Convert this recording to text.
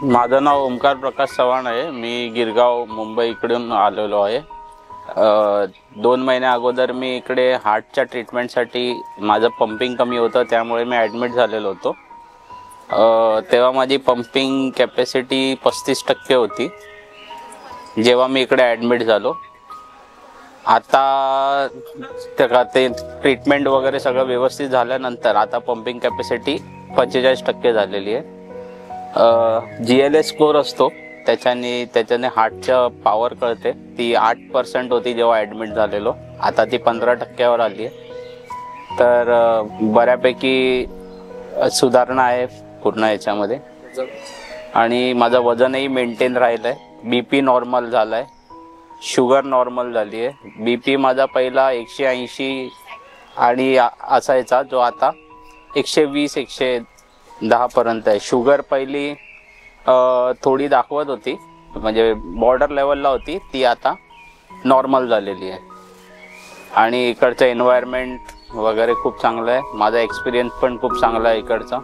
माझं नाव ओमकार प्रकाश चव्हाण आहे। मी गिरगाव मुंबई इकडून आलेलो आहे। 2 महिन्या अगोदर मी इकडे हार्टच्या ट्रीटमेंटसाठी माझं पंपिंग कमी होतं, त्यामुळे मी ॲडमिट झालेलो होतो। तेव्हा माझी पंपिंग कॅपॅसिटी 35% होती जेव्हा मी इकडे ॲडमिट झालो। आता ते ट्रीटमेंट वगैरे सगळं व्यवस्थित झाल्यानंतर आता पंपिंग कॅपॅसिटी 45% झालेली आहे। GLS स्कोर असतो, त्याच्याने हार्टचं पॉवर कळते। ती 8% होती जेव्हा ॲडमिट झालेलो, आता ती 15%वर आली आहे। तर बऱ्यापैकी सुधारणा आहे पूर्ण याच्यामध्ये। आणि माझं वजनही मेंटेन राहिलं आहे। BP नॉर्मल झाला आहे, शुगर नॉर्मल झाली आहे। BP माझा पहिला 180 आणि असायचा, जो आता 120-110 पर्यंत आहे। शुगर पहिली थोडी दाखवत होती, म्हणजे बॉर्डर लेवलला होती, ती आता नॉर्मल झालेली आहे। आणि इकडचं एन्व्हायरमेंट वगैरे खूप चांगलं आहे। माझा एक्सपिरियन्स पण खूप चांगला आहे इकडचा।